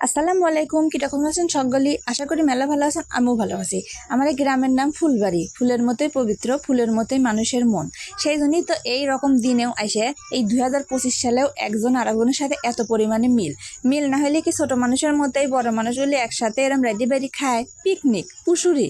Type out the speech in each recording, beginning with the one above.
আসসালামু আলাইকুম, কিরকম আছেন সকলেই? আশা করি মেলা ভালো আছেন, আমিও ভালো আছি। আমার এই গ্রামের নাম ফুলবাড়ি। ফুলের মতোই পবিত্র, ফুলের মতোই মানুষের মন। সেই জন্যই তো এই রকম দিনেও এসে এই 2025 সালেও একজন আরেকজনের সাথে এত পরিমাণে মিল না হলে কি ছোট মানুষের মতোই বড় মানুষগুলি একসাথে এরম রেডি বেডি খায়, পিকনিক পুশুরি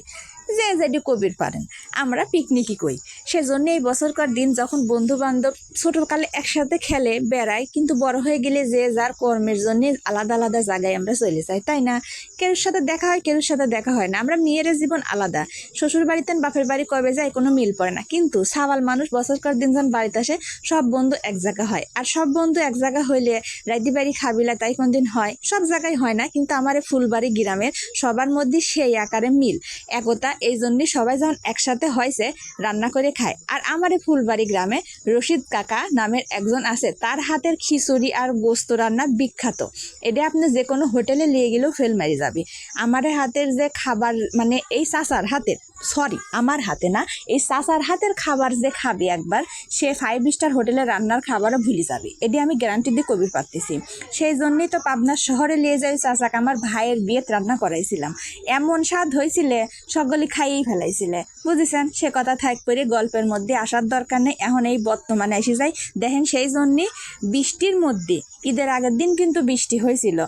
যে যেটি কবির পারেন, আমরা পিকনিকই কই। সেজন্য এই বছরকার দিন যখন বন্ধু বান্ধব ছোটকালে একসাথে খেলে বেড়ায়, কিন্তু বড় হয়ে গেলে যে যার কর্মের জন্য আলাদা আলাদা জায়গায় আমরা চলে যাই, তাই না? কেউর সাথে দেখা হয়, কেউর সাথে দেখা হয় না। আমরা মেয়ের জীবন আলাদা, শ্বশুর বাড়িতে বাপের বাড়ি কবে যায় কোনো মিল পড়ে না, কিন্তু সাবাল মানুষ বছরকার দিন যখন বাড়িতে আসে সব বন্ধু এক জায়গা হয়। আর সব বন্ধু এক জায়গা হইলে রাইদি বাড়ি খাবিলা তাই কোন দিন হয়, সব জায়গায় হয় না, কিন্তু আমার এই ফুলবাড়ি গ্রামের সবার মধ্যে সেই আকারে মিল একতা। এই জন্যই সবাই যখন একসাথে হয়েছে রান্না করে খায়। আর আমার এই ফুলবাড়ি গ্রামে রশিদ কাকা নামের একজন আছে, তার হাতের খিচুড়ি আর গোস্ত রান্না বিখ্যাত। এটা আপনি যে কোনো হোটেলে নিয়ে গেলেও ফেল মারি যাবে। আমার হাতের যে খাবার, মানে এই চাচার হাতের, সরি আমার হাতে না, এই চাচার হাতের খাবার যে খাবে একবার, সে 5 স্টার হোটেলে রান্নার খাবারও ভুলে যাবে। এটি আমি গ্যারান্টি দিয়ে কবি পারতেছি। সেই জন্যই তো পাবনার শহরে নিয়ে যাই চাচাকে আমার ভাইয়ের বিয়েতে রান্না করাইছিলাম। এমন স্বাদ হয়েছিলে সকলে খাইয়েই ফেলাইছিলে, বুঝেছেন? সে কথা থাক করে গল্পের মধ্যে আসার দরকার নেই, এখন এই বর্তমানে এসে যাই। দেখেন সেই জন্যই বৃষ্টির মধ্যে, ঈদের আগের দিন কিন্তু বৃষ্টি হয়েছিল,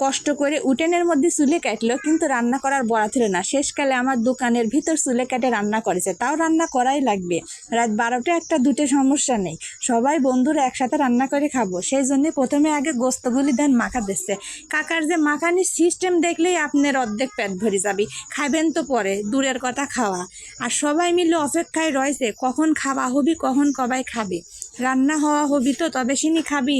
কষ্ট করে উঠোনের মধ্যে চুলে কাটলো, কিন্তু রান্না করার বড়া ছিল না। শেষকালে আমার দোকানের ভিতর চুলে কেটে রান্না করেছে, তাও রান্না করাই লাগবে। রাত 12টা 1টা 2টে সমস্যা নেই, সবাই বন্ধুরা একসাথে রান্না করে খাবো। সেই জন্য প্রথমে আগে গোস্তগুলি দেন মাখা দিচ্ছে। কাকার যে মাখানির সিস্টেম দেখলেই আপনার অর্ধেক পেট ভরে যাবে। খাবেন তো পরে, দূরের কথা খাওয়া। আর সবাই মিলে অপেক্ষায় রয়েছে কখন খাওয়া হবি, কখন কবাই খাবে, রান্না হওয়া হবি তো তবে সিনি খাবি।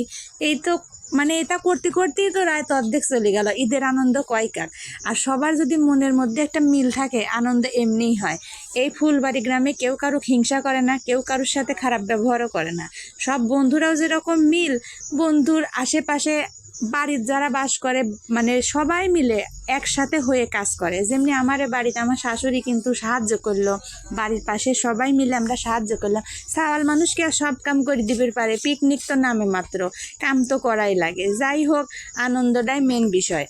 এই তো মানে এটা করতে করতেই তো রাত অর্ধেক চলে গেল। ঈদের আনন্দ কয় কাক। আর সবার যদি মনের মধ্যে একটা মিল থাকে, আনন্দ এমনিই হয়। এই ফুলবাড়ি গ্রামে কেউ কারো হিংসা করে না, কেউ কারোর সাথে খারাপ ব্যবহারও করে না। সব বন্ধুরাও যেরকম মিল, বন্ধুর আশেপাশে বাড়ির যারা বাস করে, মানে সবাই মিলে একসাথে হয়ে কাজ করে। যেমনি আমার বাড়িতে আমার শাশুড়ি কিন্তু সাহায্য করলো, বাড়ির পাশে সবাই মিলে আমরা সাহায্য করলাম। সাওয়াল মানুষকে আর সব কাম করে দিতে পারে, পিকনিক তো নামে মাত্র, কাম তো করাই লাগে। যাই হোক, আনন্দটাই মেন বিষয়।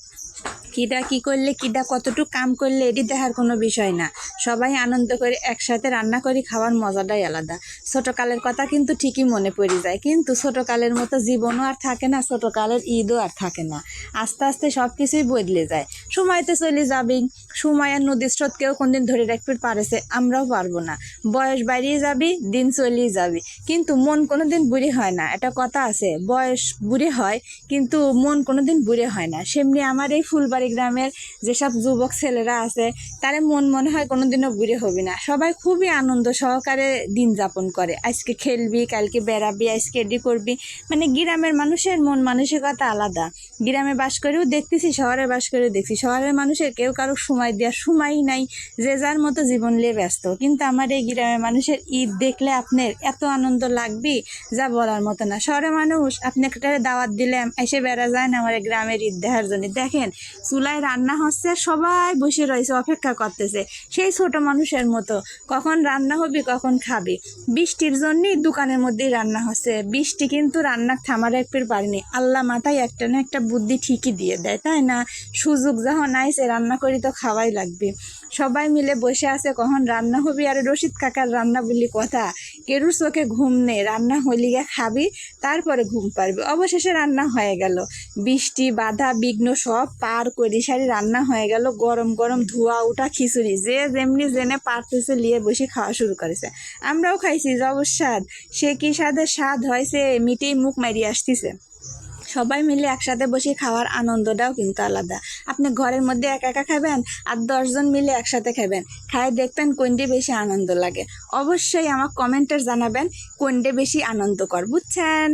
কিডা কি করলে, কিডা কতটুকু কাম করলে এটি দেখার কোনো বিষয় না। সবাই আনন্দ করে একসাথে রান্না করে খাওয়ার মজাটাই আলাদা। ছোটকালের কথা কিন্তু ঠিকই মনে পড়ে যায়, কিন্তু ছোটকালের মতো জীবনও আর থাকে না, ছোটকালের ঈদও আর থাকে না। আস্তে আস্তে সব কিছুই বদলে যায়। সময় তো চলে যাবেই, সময় আর নদীর স্রোত কেউ কোনদিন ধরে রাখতে পারেছে, আমরাও পারবো না। বয়স বাড়িয়ে যাবি, দিন চলিয়ে যাবি, কিন্তু মন কোনোদিন বুড়ি হয় না। একটা কথা আছে, বয়স বুড়ি হয় কিন্তু মন কোনোদিন বুড়ে হয় না। সেমনি আমার এই ফুলবাড়ি গ্রামের যেসব যুবক ছেলেরা আছে, তাদের মন মনে হয় কোনোদিনও বুড়ে হবে না। সবাই খুবই আনন্দ সহকারে দিন যাপন করে। আজকে খেলবি, কালকে বেড়াবি, আজকে এডি করবি। মানে গ্রামের মানুষের মন মানসিকতা আলাদা। গ্রামে বাস করেও দেখতেছি, শহরে বাস করেও দেখছি, শহরের মানুষের কেউ কারো সময় দেওয়ার সময়ই নাই, যে যার মতো জীবন নিয়ে ব্যস্ত। কিন্তু আমার এই গ্রামের মানুষের ঈদ দেখলে আপনার এত আনন্দ লাগবে যা বলার মতো না। শহরের মানুষ আপনি একটা দাওয়াত দিলাম এসে বেড়া যায় না আমার গ্রামের ঈদ দেখার জন্য। দেখেন চুলায় রান্না হচ্ছে, সবাই বসে রয়েছে অপেক্ষা করতেছে, সেই ছোট মানুষের মতো কখন রান্না হবে, কখন খাবে। বৃষ্টির জন্যই দোকানের মধ্যেই রান্না হচ্ছে। বৃষ্টি কিন্তু রান্না থামার একটু পারেনি। আল্লাহ মাথায় একটা না একটা বুদ্ধি ঠিকই দিয়ে দেয়, তাই না? সুযোগ যখন আইছে রান্না করি তো খাওয়াই লাগবে। সবাই মিলে বসে আছে কখন রান্না হবে। আর রশিদ কাকার রান্না বলি কথা, কেরুর চোখে ঘুম নেই, রান্না হলিগে খাবি তারপরে ঘুম পারবে। অবশেষে রান্না হয়ে গেল, বৃষ্টি বাধা বিঘ্ন সব পার করে সারি রান্না হয়ে গেল। গরম গরম ধোয়া ওঠা খিচুড়ি, যে যেমনি জেনে পারতেছে নিয়ে বসে খাওয়া শুরু করেছে। আমরাও খাইছি, জবস্বাদ। সে কি স্বাদের স্বাদ হয়েছে, মিটেই মুখ মারিয়ে আসতেছে। সবাই মিলে একসাথে বসে খাওয়ার আনন্দটাও কিন্তু আলাদা। আপনি ঘরের মধ্যে একা একা খাবেন আর 10জন মিলে একসাথে খাবেন, খাই দেখবেন কোনটি বেশি আনন্দ লাগে। অবশ্যই আমার কমেন্টে জানাবেন কোনটি বেশি আনন্দকর, বুঝছেন?